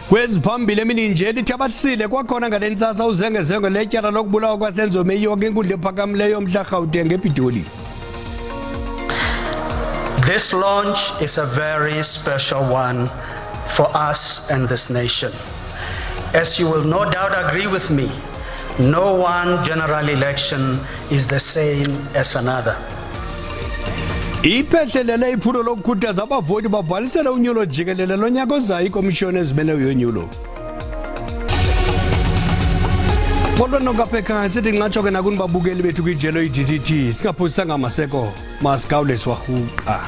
Kweziphambili emininje lithabathisile kwakhona ngalentsasa uzengezengo letyala lokubulawa kwasenzo meyiwa kwinkundla ephakamileyo mhla Gauteng ePitoli. This launch is a very special one for us and this nation. As you will no doubt agree with me, no one general election is the same as another. Iphehlelele iphulo lokukhuthaza abavoti babhalisele unyulo jikelele lonyaka ozayo ikomishoni ezimeleyo yonyulo. Kodwa nokapeka sithi ngingatsho ke nakuni babukeli bethu kwijelo iDTT singaphosisanga amaseko masigawuleswa huqa.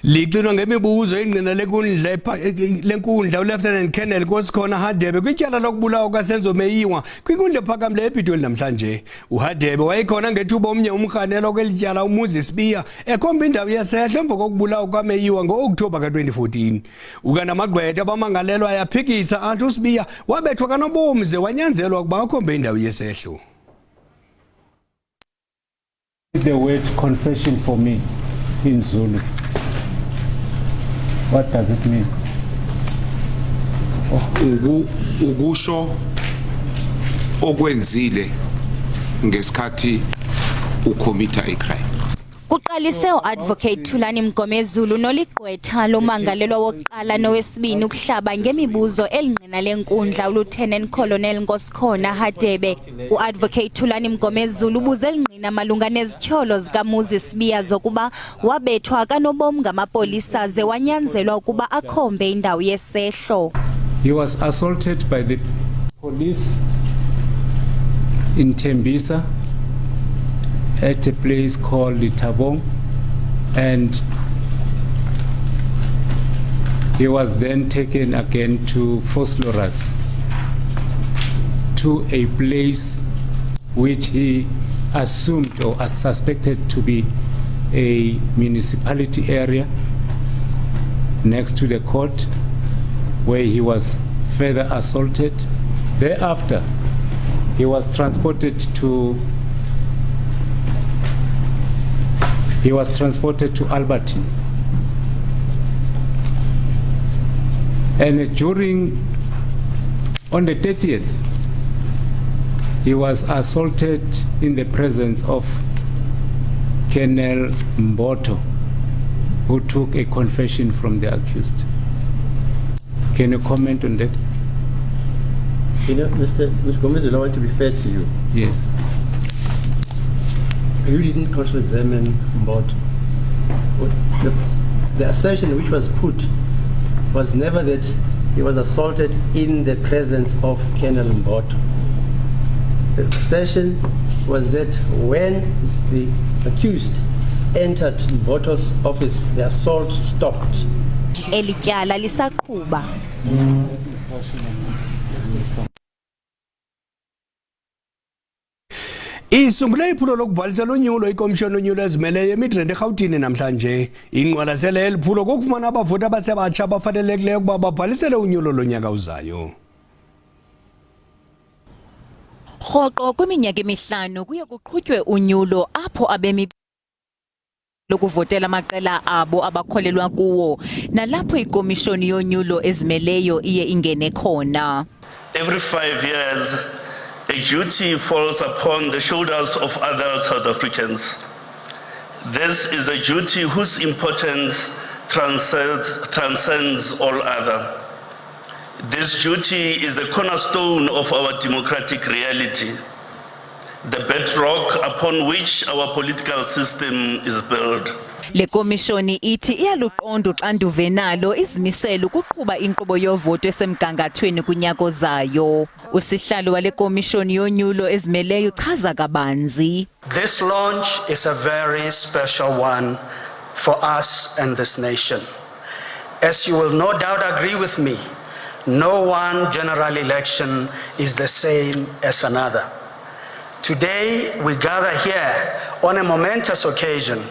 Liqinwa ngemibuzo ingqina lenkundla uLieutenant Colonel Kosikhona Hadebe kwityala lokubulawa kwasenzo meyiwa kwinkundla ephakamileyo ePitoli namhlanje. uHadebe wayekhona ngethuba omnye umrhanelo kwelityala umuzi Sibiya ekhomba indawo yesehlo emva kokubulawa kwameyiwa ngo-Oktoba ka-2014. Ukanamagqwetha abamangalelwa ayaphikisa athi uSibiya wabethwa kanobomi ze wanyanzelwa ukuba akhombe indawo yesehlo. The word confession for me in Zulu. What does it mean? Ukusho okwenzile ngesikhathi ucommita icrime. Uqalise uadvocate Thulani Mgomezulu noligqwetha lomangalelwa wokuqala nowesibini ukuhlaba ngemibuzo elingqina lenkundla uLieutenant Colonel Nkosikhona Hadebe. Uadvocate Thulani Mgomezulu ubuze elingqina malunga nezithyolo zikamuzi Sibiya zokuba wabethwa kanobomi ngamapolisa ze wanyanzelwa ukuba akhombe indawo yesehlo. He was assaulted by the police in Tembisa at a place called Tabong, and he was then taken again to Fosloras, to a place which he assumed or suspected to be a municipality area next to the court, where he was further assaulted. Thereafter, he was transported to Albertine. And on the 30th, he was assaulted in the presence of Colonel Mboto, who took a confession from the accused. Can you comment on that? You know, Mr. Gomez, I want to be fair to you. Yes. You didn't cross-examine Mboto. The assertion which was put was never that he was assaulted in the presence of Colonel Mboto. The assertion was that when the accused entered Mboto's office, the assault stopped. Elityala lisaqhuba. Isungule iphulo lokubhalisela unyulo ikomishoni yonyulo ezimeleyo eMidrand eGauteng namhlanje. Inqwalasela eliphulo kokufumana abavoti abasebatsha abafanelekileyo ukuba babhalisele unyulo lonyaka uzayo. Rhoqo kwiminyaka emihlanu kuye kuqhutywe unyulo apho abemi lokuvotela amaqela abo abakholelwa kuwo nalapho ikomishoni yonyulo ezimeleyo iye ingene khona. Every 5 years a duty falls upon the shoulders of other South Africans. This is a duty whose importance transcends all other. This duty is the cornerstone of our democratic reality, the bedrock upon which our political system is built. Le komishoni ithi iyaluqonda uxanduva nalo izimiselo ukuqhuba inkqubo yovoto esemgangathweni kunyaka ozayo. Usihlalo wale komishoni yonyulo ezimeleyo uchaza kabanzi. This launch is a very special one for us and this nation. As you will no doubt agree with me, no one general election is the same as another. Today we gather here on a momentous occasion,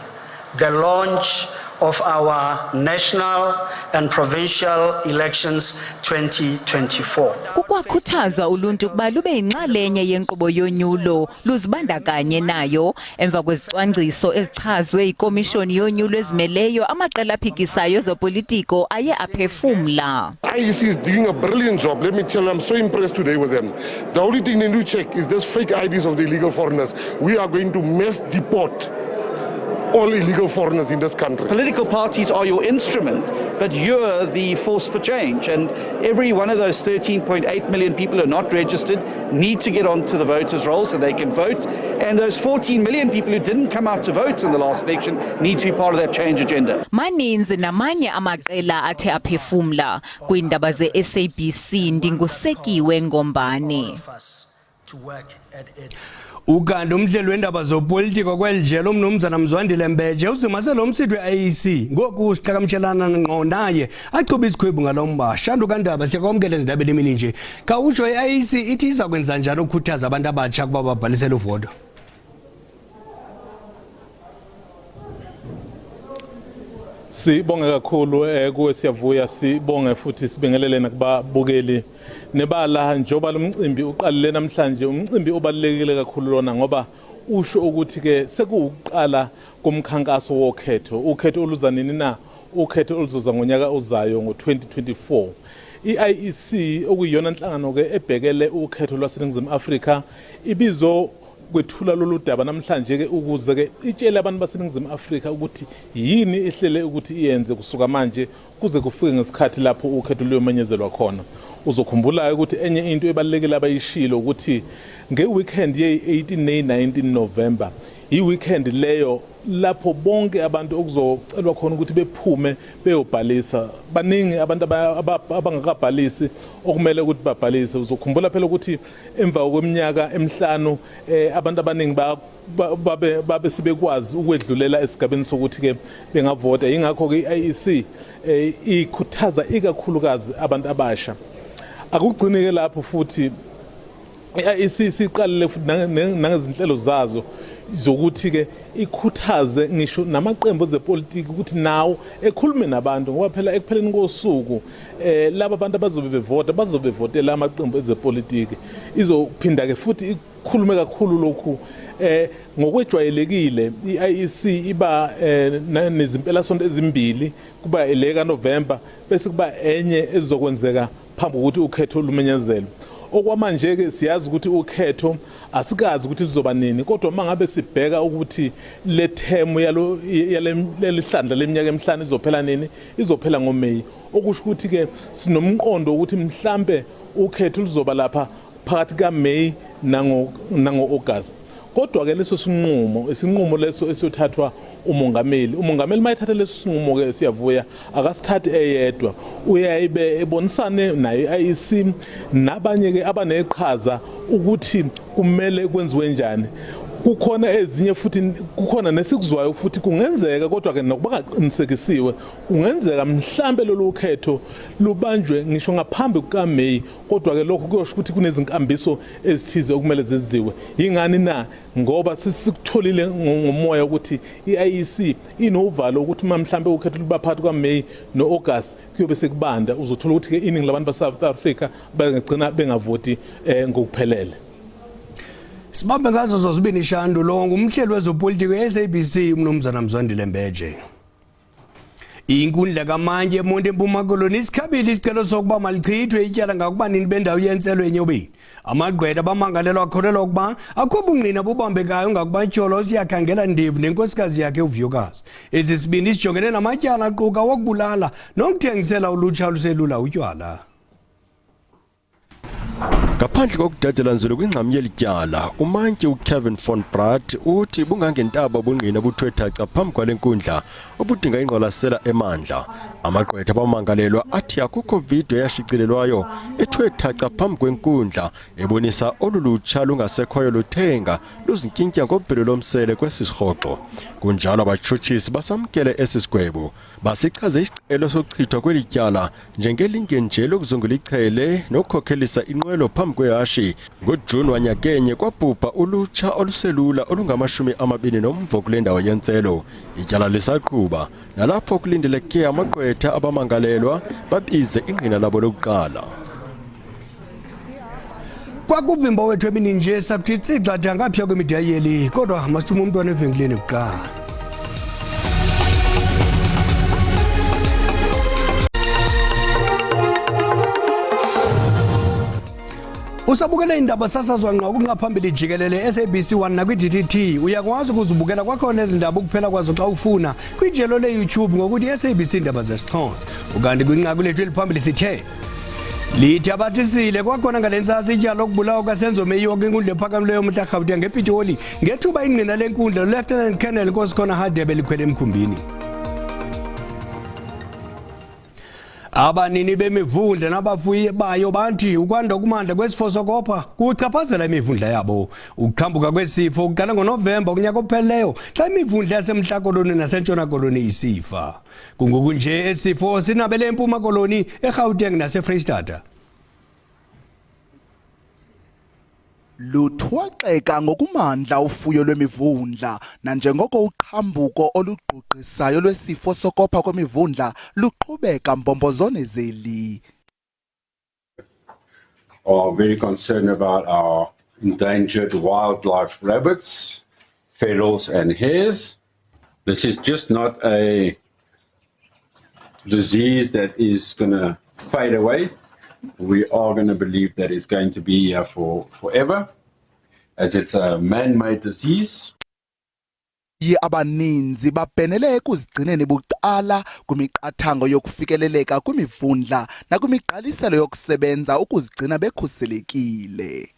the launch of our national and provincial elections 2024. Kukwakhuthaza uluntu ukuba lube yinxalenye yenkqubo yonyulo luzibandakanye nayo emva kwezicwangciso ezichazwe yikomishoni yonyulo ezimeleyo amaqela aphikisayo ezopolitiko aye aphefumla. IEC is doing a brilliant job. Let me tell you, I'm so impressed today with them. The only thing they need to check is this fake IDs of the illegal foreigners. We are going to mass deport all illegal foreigners in this country. Political parties are your instrument, but you're the force for change. And every one of those 13.8 million people who are not registered need to get onto the voters' roll so they can vote. And those 14 million people who didn't come out to vote in the last election need to be part of that change agenda. Maninzi namanye amaqela athe aphefumla kwiindaba ze-SABC ndingusekiwe Ngombane. Ukanti umhleli wendaba zopolitiko kwelijelo umnumzana Mzwandile Mbeje uzimase lo msitho we-IEC ngoku usiqhagamshelana ngqo naye aqhuba isikhwebu ngalomba. Shandu kaNdaba siyakwamkela ezindabeni emini nje. Kawutsho i-IEC ithi iza kwenza njani ukukhuthaza abantu abatsha ukuba babhalisele uvoto? Sibonge kakhulu kuwe siyavuya sibonge futhi sibingelele nakubabukeli nebala njoba lomcimbi uqalile namhlanje umcimbi obalekile kakhulu lona ngoba usho ukuthi ke sekuqala kumkhankaso wokhetho ukhetho oluza nini na ukhetho oluzoza ngonyaka ozayo ngo2024 iIEC okuyiyona inhlangano ke ebhekele ukhetho lwaseNingizimu Afrika ibizo kwethula lolu daba namhlanje ke ukuze ke itshele abantu baseNingizimu Afrika ukuthi yini ehlele ukuthi iyenze kusuka manje kuze kufike ngesikhathi lapho ukhetho luyomenyezelwa khona. Uzokhumbula ukuthi enye into ebalekile abayishilo ukuthi ngeweekend ye-18 ne-19 November i-weekend leyo lapho bonke abantu okuzocelwa khona ukuthi bephume beyobhalisa baningi abantu abangakabhalisi okumele ukuthi babhalise. Uzokhumbula phela ukuthi emva kweminyaka emihlanu abantu abaningi babe sibekwazi ukwedlulela esigabeni sokuthi ke bengavota. Ingakho ke i-IEC ikhuthaza ikakhulukazi abantu abasha. Akugcine ke lapho futhi i-IEC siqalile futhi nangezinhlelo zazo zokuthi ke ikhuthaze ngisho namaqembu ezepolitiki ukuthi nawo ekhulume nabantu ngoba phela ekupheleni kosuku laba abantu bazobe bevotela amaqembu ezepolitiki. Izophinda ke futhi ikhulume kakhulu lokhu ngokwejwayelekile i-IEC iba nezimpela sonto ezimbili kuba eleka November bese kuba enye ezokwenzeka phambi kokuthi ukhetho lumenyezelwe. Okwamanje ke siyazi ukuthi ukhetho asikazi ukuthi lizoba nini kodwa mangabe sibheka ukuthi le term yalelihlandla leminyaka emihlanu izophela nini izophela ngoMay okusho ukuthi ke sinomqondo ukuthi mhlambe ukhetho lizoba lapha phakathi kaMay nango-August. Kodwa ke leso isinqumo leso esiyothathwa umongameli mayithatha leso sinqumo ke siyavuya akasithathi eyedwa uyayibe ebonisane nayo iIEC nabanye ke abaneqhaza ukuthi kumele kwenziwe njani. Kukhona ezinye futhi kukhona nesikuzwayo futhi kungenzeka kodwa ke nokubaqinisekisiwe kungenzeka mhlambe lolu khetho lubanjwe ngisho ngaphambi kukaMay kodwa ke lokho kuyosho ukuthi kunezinkambiso ezithize okumele zenziwe. Yingani na ngoba sisikutholile ngomoya ukuthi iIEC inovalo ukuthi mhlambe ukhetho luba phakathi kwaMay noAugust kuyobe sekubanda uzothola ukuthi ke iningi labantu baseSouth Africa bangagcina bengavoti ngokuphelele. Sibambe ngazo zozibini Shandu lo ngumhleli wezopolitiko e-SABC umnumzana Mzwandile Mbeje. Inkundla kamanje eMonti eMpuma Koloni isikhabile isicelo sokuba malichithwe ityala ngakubanini bendawo yentselo enyobeni. Amagqwetha abamangalelwa akholelwa ukuba akho bungqina bubambekayo ngakuba ityholo siyakhangela Ndevu nenkosikazi yakhe uVuyokazi. Ezi sibini sijongene namatyala aquka wokubulala nokuthengisela ulutsha luselula utywala. Ngaphandle kokudedela nzulu kwingxam yelityala umantyi uKevin von Bratt uthi bungangentaba bungqina buthwethaca phambi kwalenkundla obudinga ingqwalasela emandla. Amagqwetha abamangalelwa athi akukho video yashicilelwayo ethwethaca phambi kwenkundla ebonisa olulutsha lungasekhoyo luthenga luzinkintya ngobhelo lomsele kwesisirhoxo. Kunjalo abatshutshisi basamkele esisigwebo basichaze isicelo sokuchithwa kwelityala njengelinge nje lokuzungula ichele nokukhokhelisa inqwelo inqwelo phambi kwehashi. NgoJuni wanyakenye kwabhubha ulutsha oluselula olungama-20 kule ndawo yentselo. Ityala lisaqhuba nalapho kulindeleke amagqwetha abamangalelwa babize ingqina labo lokuqala. Kwakuvimba wethu emini nje sakuthi tsigxatha angaphya kwemidiya yeli kodwa masithuma umntwana evenkileni kuqala. Usabukela indaba sasazwa ngqa kungaphambili jikelele SABC 1 nakwi-DTT uyakwazi ukuzibukela kwakhona izindaba ukuphela kwazo xa ufuna kwijelo le-YouTube ngokuthi SABC Indaba zesiXhosa. Ukanti kwinqaku lethu eliphambili sithe lithi abathisile kwakhona ngalentsasa ityala okubulawa kasenzo meyiwa kwinkundla ephakamileyo mhla Gauteng ngePitoli ngethuba ingqina lenkundla Lieutenant Colonel Nkosikhona Hadebe likhwele emkhumbini. Abanini bemivundla nabafuyi bayo banti ukwanda kumandla kwesifo sokopha kuchaphazela imivundla yabo. Ukuqhambuka kwesifo kuqala ngoNovemba kunyaka opheleyo xa imivundla yaseMntla Koloni naseNtshona Koloni isifa. Kungoku nje esifo sinabele eMpuma Koloni, eGauteng naseFreystata. Luthwaxeka ngokumandla ufuyo lwemivundla nanjengoko uqhambuko olugqugqisayo lwesifo sokopha kwemivundla luqhubeka mbombozone zeli. Are very concerned about our endangered wildlife rabbits, ferals and hares. This is just not a disease that is going to fade away. We are going to believe that it's going to be here for forever, as it's a man-made disease. Abaninzi babhenele ekuzigcineni bucala kwimiqathango yokufikeleleka kwimivundla nakwimigqaliselo yokusebenza ukuzigcina bekhuselekile.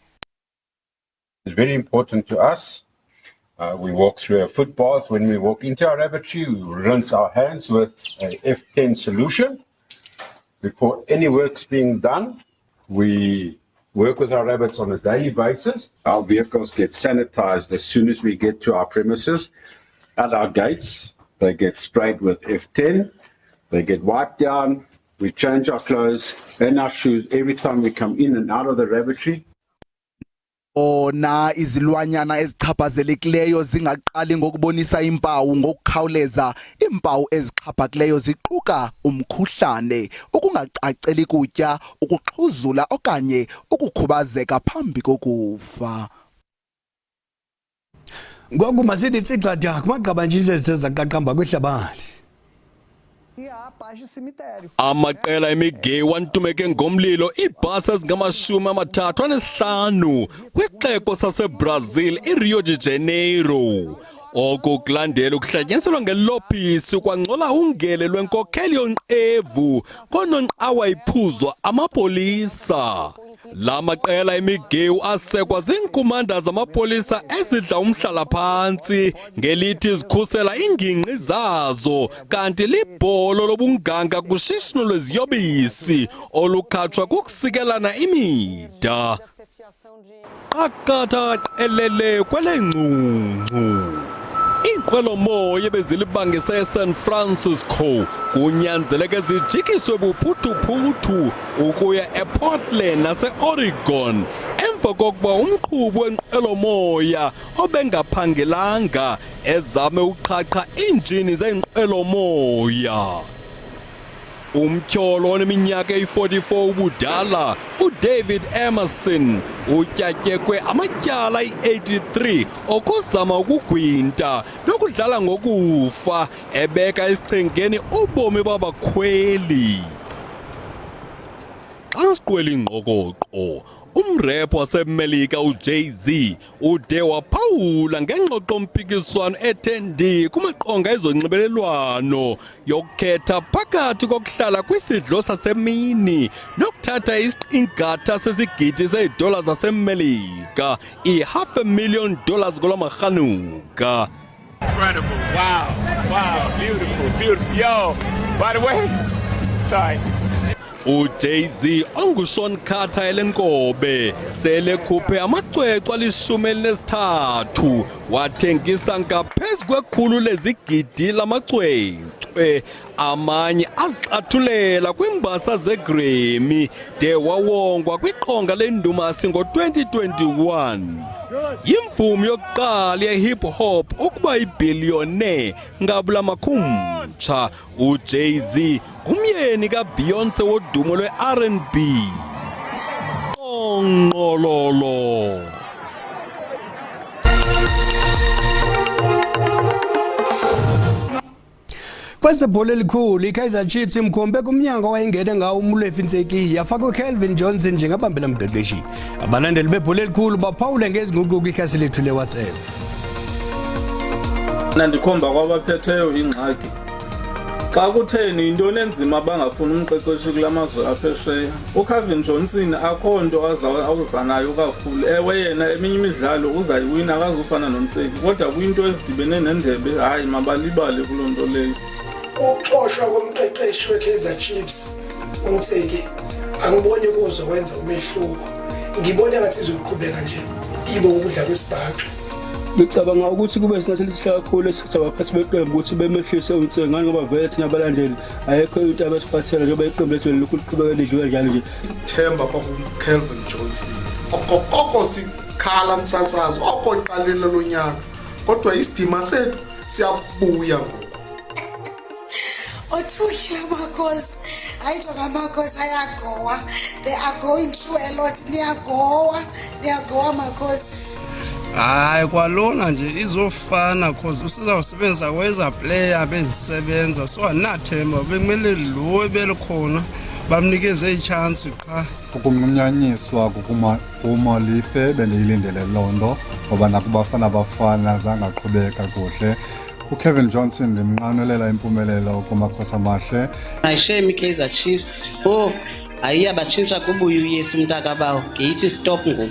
It's very important to us. We walk through a footpath. When we walk into our rabbitry, we rinse our hands with a F10 solution. Before any work's being done, we work with our rabbits on a daily basis. Our vehicles get sanitized as soon as we get to our premises. At our gates, they get sprayed with F10. They get wiped down. We change our clothes and our shoes every time we come in and out of the rabbitry. Ona izilwanyana ezichaphazelekileyo zingaqali ngokubonisa impawu ngokukhawuleza. Impawu ezixhaphakileyo ziquka umkhuhlane, ukungacaceli kutya, ukuxhuzula okanye ukukhubazeka phambi kokufa. Ngoku masithi tsigxatha kumagqabantshintshi ezithe zaqaqamba kwihlabathi. Amaqela emigewu antumeke ngomlilo iibhasi ezingama-35 kwixeko saseBrazil iRio de Janeiro. Oku kulandela ukuhlatyenselwa ngelophisi kwangcola ungele lwenkokheli yonqevu kononqawa iphuzwa amapolisa. La maqela emigewu asekwa ziinkumanda zamapolisa ezidla umhlalaphantsi ngelithi zikhusela iingingqi zazo kanti libholo lobunganga kushishino lweziyobisi olukhatshwa kukusikelana imida. Qakatha qelele kwele ngcungcu. Iinqwelomoya bezilibangise eSan Francisco kunyanzeleke zijikiswe buphuthu-phuthu ukuya ePortland nase-Oregon emva kokuba umqhubi wenqwelomoya obengaphangelanga ezame uqhaqha iinjini zeenqwelomoya. Umtyholo oneminyaka eyi-44 ubudala, uDavid Emerson, utyatyekwe amatyala ayi-83 okuzama ukugwinta nokudlala ngokufa ebeka esichengeni ubomi babakhweli. Xa siqwela ingqokoqo, umrephu waseMelika uJay-Z ude waphawula ngengxoxo-mpikiswano ethe ndi kumaqonga ezonxibelelwano yokukhetha phakathi kokuhlala kwisidlo sasemini nokuthatha isiqingatha sesigidi seedola zaseMelika, $500,000 kulamarhanuka. Incredible. Wow. Beautiful. Yo, by the way, sorry. uJay-Z onguSean Carter elenkobe sele khuphe amacwecwe ali-13 wathengisa ngaphezu kwekhulu lezigidi lamacwecwe amanye azixathulela kwimbasa zeGrammy de wawongwa kwiqonga lendumasi ngo-2021 yimvumi yokuqala ye-hip hop ukuba ibillionaire ngabula makhumtsha uJay-Z umyeni kaBeyoncé wodumo lwe-R&B Qongqololo. Kwezebhola elikhulu iKaizer Chiefs imkhombe kumnyango wayengene ngawo uMulefi Ntseki yafakwa Kelvin Johnson njengabambela mqeqeshi. Abalandeli bebhola elikhulu baphawule ngezinguquko ikhasi lethu leWhatsApp. Nandikhomba kwabaphetheyo ingxaki. Xa kutheni intoni enzima bangafuni umqeqeshi kulamazwe aphesheya. uKelvin Johnson akho nto awuzanayo kakhulu. Ewe yena eminye imidlalo uzayiwina akazufana noNtseki kodwa kuyinto ezidibene nendebe hayi mabalibale kuloo nto leyo. Ukuxoshwa komqeqeshi weKaizer Chiefs uNtseki angiboni kuzokwenza umehluko. Ngibona ngathi izoqhubeka nje ibe ukudla kwesibhaxu. Ngicabanga ukuthi kube isinyathelo esihle kakhulu esithi abaphathi beqembu ukuthi bemehlise uNtseki ngani ngoba vele thina abalandeli ayekho into abasiphathela njengoba iqembu lethu liqhubeka lidliwe njalo nje. Themba kwakuKelvin Johnson okokoko sikhala msasazo okoqalelo lonyaka kodwa isidima sethu siyabuya ngoku. Othukile amakhosi ayithoka amakhosi ayagowa. They are going through a lot. Niyagowa makhosi. Hayi kwalona nje izofana cause usizawusebenzisa kweza player bezisebenza so anathemba bekumele lo belikhona bamnikeze ichance qha. Ukumnyanyiswa kumalife bendiyilindele londo ngoba nakubafana abafana zangaqhubeka kuhle. uKelvin Johnson ndimnqanelela impumelelo kumakhosi amahle. Ayishemi iKaizer Chiefs. Ayiyabatshintsha kubuye uYesu umntaka bawo. Ngiyithi stop ngoku.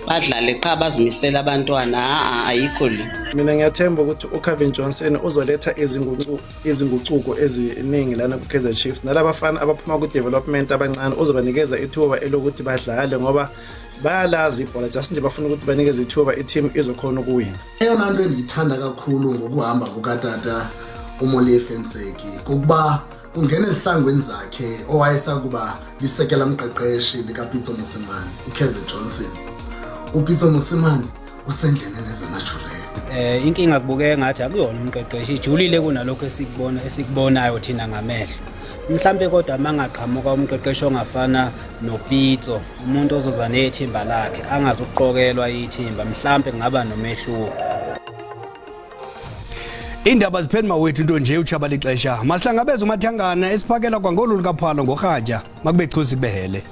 Badlale qha bazimisela abantwana ayikho le. Mina ngiyathemba ukuthi uKelvin Johnson uzoletha izinguquko eziningi lana kuKaizer Chiefs nalabafana abaphuma ku-development abancane uzobanikeza ithuba elokuthi badlale ngoba bayalazi ibhola just nje bafuna ukuthi banikeze ithuba i-team izokhona ukuwina. Eyona nto endiyithanda kakhulu ngokuhamba kukatata uMulefi Ntseki kukuba ungena ezihlangwini zakhe owayesakuba lisekela mqeqeshi likaPeter Mosimane uKelvin Johnson. uPeter Mosimane usendleleni ezinatural. Inkinga kubukeka ngathi akuyona umqeqeshi ijulile kunalokho esikubonayo thina ngamehlo. Mhlambe kodwa mangaqhamuka umqeqeshi ongafana noPito umuntu ozoza nethimba lakhe angazuqokelwa ithimba mhlambe kungaba nomehluko. Iindaba zipheni mawethu into nje uchaba lixesha masihlangabeza umathangana esiphakela kwangolu likaphalo ngorhatya makube chuzi kubehele.